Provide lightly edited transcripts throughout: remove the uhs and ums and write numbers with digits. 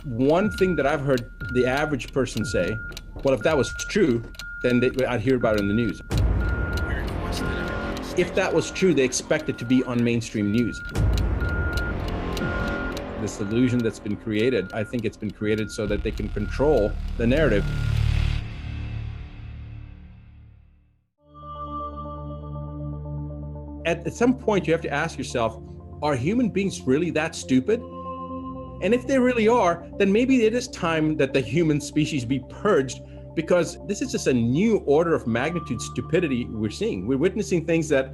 One thing that I've heard the average person say, well, if that was true, then I'd hear about it in the news. If that was true, they expect it to be on mainstream news. This illusion that's been created, I think it's been created so that they can control the narrative. At some point, you have to ask yourself, are human beings really that stupid? And if they really are, then maybe it is time that the human species be purged, because this is just a new order of magnitude stupidity we're seeing. We're witnessing things that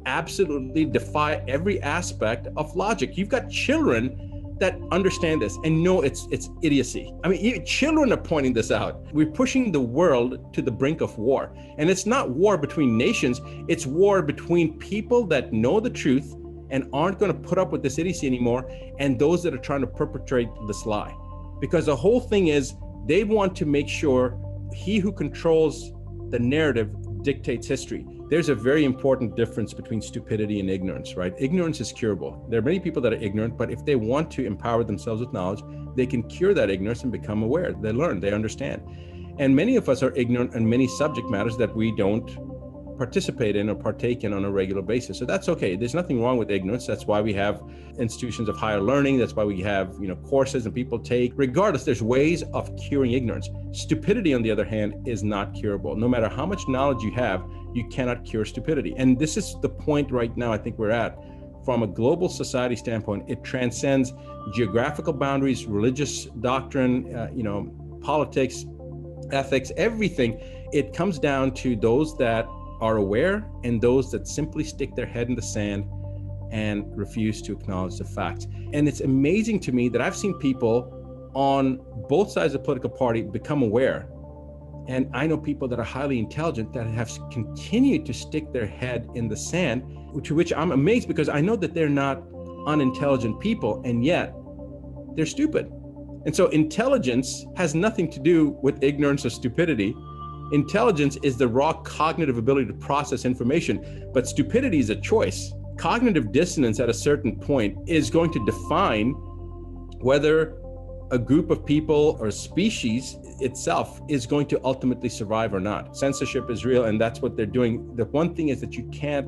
absolutely defy every aspect of logic. You've got children that understand this and know it's idiocy. I mean, children are pointing this out. We're pushing the world to the brink of war. And it's not war between nations, it's war between people that know the truth and aren't going to put up with this idiocy anymore, and those that are trying to perpetrate this lie. Because the whole thing is, they want to make sure he who controls the narrative dictates history. There's a very important difference between stupidity and ignorance, right? Ignorance is curable. There are many people that are ignorant, but if they want to empower themselves with knowledge, they can cure that ignorance and become aware. They learn, they understand. And many of us are ignorant on many subject matters that we don't participate in or partake in on a regular basis. So that's okay. There's nothing wrong with ignorance. That's why we have institutions of higher learning. That's why we have, courses and people take. Regardless, there's ways of curing ignorance. Stupidity, on the other hand, is not curable. No matter how much knowledge you have, you cannot cure stupidity. And this is the point right now I think we're at. From a global society standpoint, it transcends geographical boundaries, religious doctrine, politics, ethics, everything. It comes down to those that are aware and those that simply stick their head in the sand and refuse to acknowledge the facts. And it's amazing to me that I've seen people on both sides of the political party become aware. And I know people that are highly intelligent that have continued to stick their head in the sand, to which I'm amazed, because I know that they're not unintelligent people, and yet they're stupid. And so intelligence has nothing to do with ignorance or stupidity. Intelligence is the raw cognitive ability to process information, but stupidity is a choice. Cognitive dissonance at a certain point is going to define whether a group of people or species itself is going to ultimately survive or not. Censorship is real, and that's what they're doing. The one thing is that you can't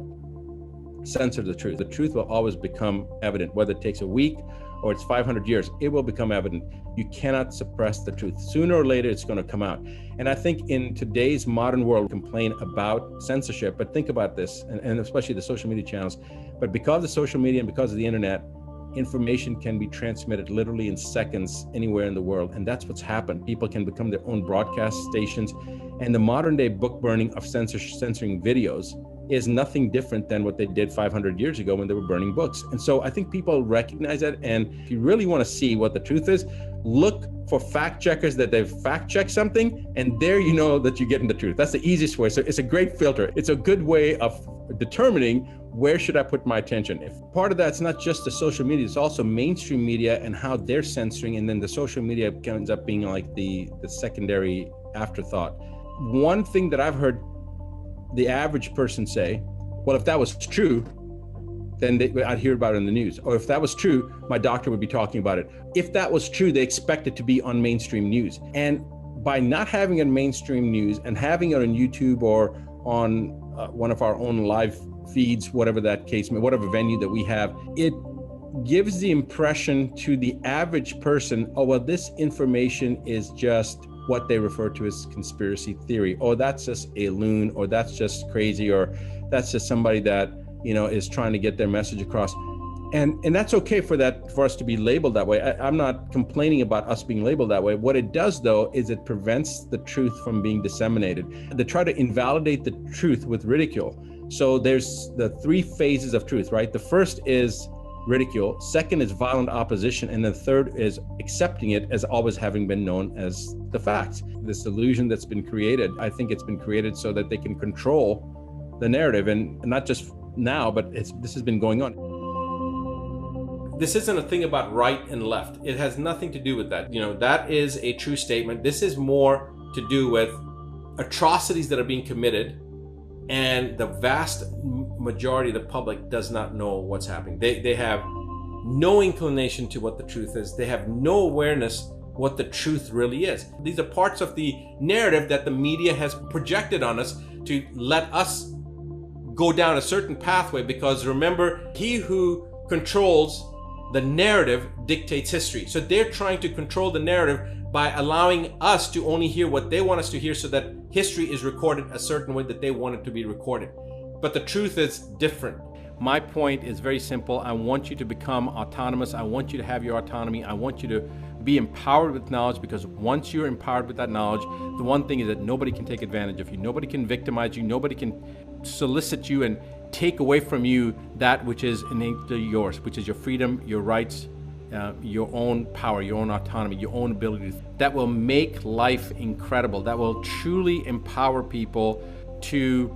censor the truth. The truth will always become evident, whether it takes a week or it's 500 years, it will become evident. You cannot suppress the truth. Sooner or later, it's going to come out. And I think in today's modern world, we complain about censorship, but think about this, and especially the social media channels. But because of social media and because of the internet, information can be transmitted literally in seconds anywhere in the world. And that's what's happened. People can become their own broadcast stations. And the modern day book burning of censoring videos is nothing different than what they did 500 years ago when they were burning books. And so I think people recognize that. And if you really want to see what the truth is, look for fact checkers that they've fact checked something, and there you know that you're getting the truth. That's the easiest way. So it's a great filter. It's a good way of determining where should I put my attention. If part of that's not just the social media, it's also mainstream media and how they're censoring, and then the social media ends up being like the secondary afterthought. One thing that I've heard the average person say, well, if that was true, then I'd hear about it in the news. Or if that was true, my doctor would be talking about it. If that was true, they expect it to be on mainstream news. And by not having it on mainstream news and having it on YouTube or on one of our own live feeds, whatever that case may, whatever venue that we have, it gives the impression to the average person, oh, well, this information is just what they refer to as conspiracy theory, or that's just a loon, or that's just crazy, or that's just somebody that, is trying to get their message across. And that's okay for us to be labeled that way. I'm not complaining about us being labeled that way. What it does, though, is it prevents the truth from being disseminated. They try to invalidate the truth with ridicule. So there's the three phases of truth, right? The first is ridicule, second is violent opposition, and the third is accepting it as always having been known as the facts. This illusion that's been created, I think it's been created so that they can control the narrative, and not just now, but this has been going on. This isn't a thing about right and left. It has nothing to do with that. That is a true statement. This is more to do with atrocities that are being committed, and the vast majority of the public does not know what's happening. They have no inclination to what the truth is. They have no awareness what the truth really is. These are parts of the narrative that the media has projected on us to let us go down a certain pathway, because remember, he who controls the narrative dictates history. So they're trying to control the narrative by allowing us to only hear what they want us to hear, so that history is recorded a certain way that they want it to be recorded. But the truth is different. My point is very simple. I want you to become autonomous. I want you to have your autonomy. I want you to be empowered with knowledge, because once you're empowered with that knowledge, the one thing is that nobody can take advantage of you. Nobody can victimize you. Nobody can solicit you and take away from you that which is innately yours, which is your freedom, your rights, your own power, your own autonomy, your own abilities. That will make life incredible. That will truly empower people to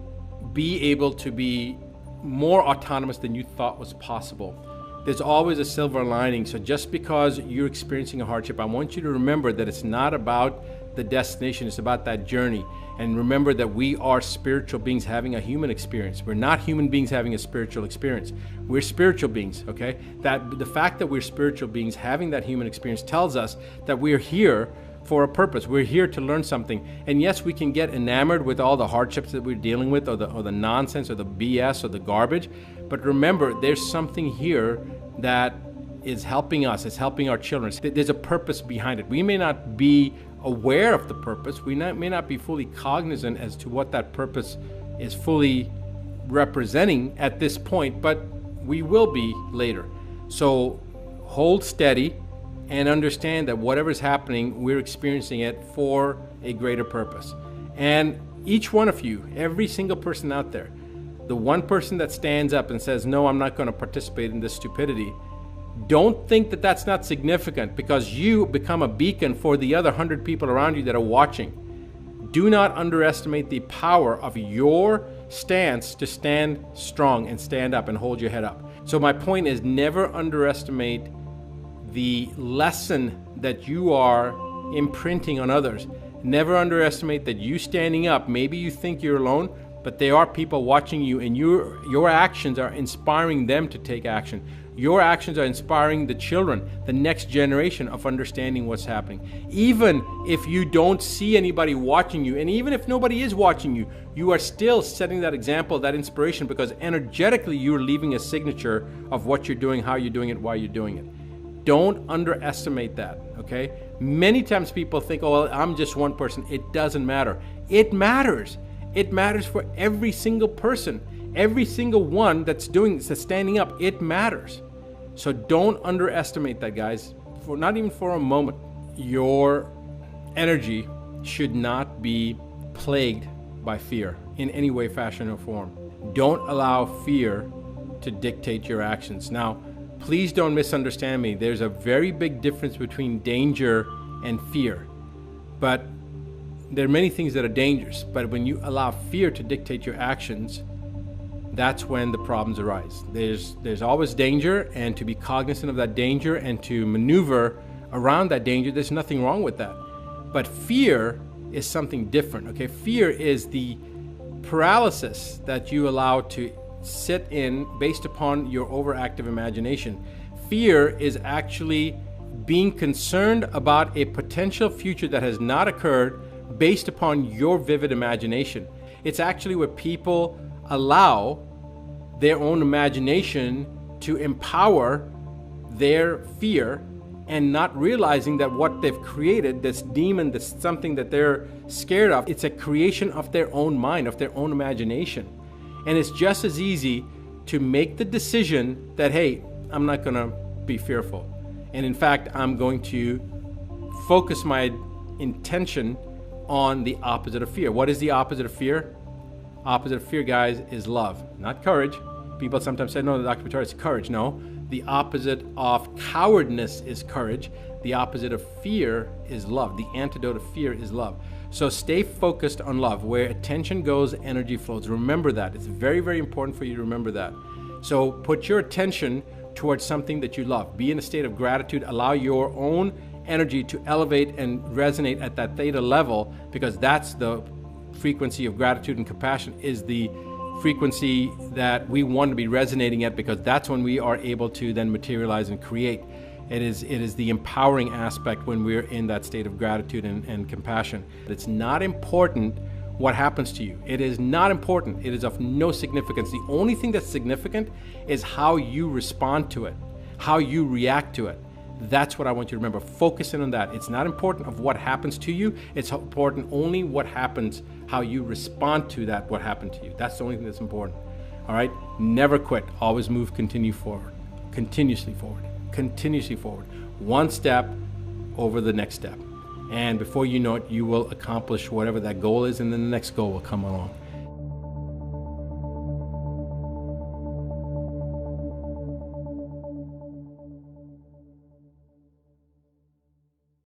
be able to be more autonomous than you thought was possible. There's always a silver lining. So just because you're experiencing a hardship, I want you to remember that it's not about the destination, it's about that journey. And remember that we are spiritual beings having a human experience. We're not human beings having a spiritual experience. We're spiritual beings, okay? That the fact that we're spiritual beings having that human experience tells us that we're here for a purpose. We're here to learn something. And yes, we can get enamored with all the hardships that we're dealing with, or the nonsense, or the BS, or the garbage. But remember, there's something here that is helping us. It's helping our children. There's a purpose behind it. We may not be aware of the purpose. We may not be fully cognizant as to what that purpose is fully representing at this point, but we will be later. So hold steady and understand that whatever's happening, we're experiencing it for a greater purpose. And each one of you, every single person out there, the one person that stands up and says, no, I'm not going to participate in this stupidity, don't think that that's not significant, because you become a beacon for the other 100 people around you that are watching. Do not underestimate the power of your stance to stand strong and stand up and hold your head up. So my point is, never underestimate the lesson that you are imprinting on others. Never underestimate that you standing up, maybe you think you're alone, but there are people watching you, and your actions are inspiring them to take action. Your actions are inspiring the children, the next generation, of understanding what's happening. Even if you don't see anybody watching you, and even if nobody is watching you, you are still setting that example, that inspiration, because energetically you're leaving a signature of what you're doing, how you're doing it, why you're doing it. Don't underestimate that, okay? Many times people think, oh, well, I'm just one person. It doesn't matter. It matters. It matters for every single person. Every single one that's standing up, it matters. So don't underestimate that, guys, not even for a moment. Your energy should not be plagued by fear in any way, fashion, or form. Don't allow fear to dictate your actions. Now, please don't misunderstand me. There's a very big difference between danger and fear. But there are many things that are dangerous. But when you allow fear to dictate your actions, that's when the problems arise. There's always danger, and to be cognizant of that danger and to maneuver around that danger, there's nothing wrong with that. But fear is something different, okay? Fear is the paralysis that you allow to sit in based upon your overactive imagination. Fear is actually being concerned about a potential future that has not occurred based upon your vivid imagination. It's actually where people allow their own imagination to empower their fear, and not realizing that what they've created, this demon, this something that they're scared of, it's a creation of their own mind, of their own imagination. And it's just as easy to make the decision that, hey, I'm not going to be fearful. And in fact, I'm going to focus my intention on the opposite of fear. What is the opposite of fear? Opposite of fear, guys, is love, not courage. People sometimes say, no, Dr. Buttar, it's courage. No, the opposite of cowardness is courage. The opposite of fear is love. The antidote of fear is love. So stay focused on love. Where attention goes, energy flows. Remember that. It's very, very important for you to remember that. So put your attention towards something that you love. Be in a state of gratitude. Allow your own energy to elevate and resonate at that theta level, because that's the frequency of gratitude and compassion, is the frequency that we want to be resonating at, because that's when we are able to then materialize and create. It is the empowering aspect when we're in that state of gratitude and compassion. It's not important what happens to you. It is not important. It is of no significance. The only thing that's significant is how you respond to it, how you react to it. That's what I want you to remember. Focus in on that. It's not important of what happens to you. It's important only what happens, how you respond to that, what happened to you. That's the only thing that's important. All right? Never quit. Always move, continue forward. Continuously forward. Continuously forward. One step over the next step. And before you know it, you will accomplish whatever that goal is, and then the next goal will come along.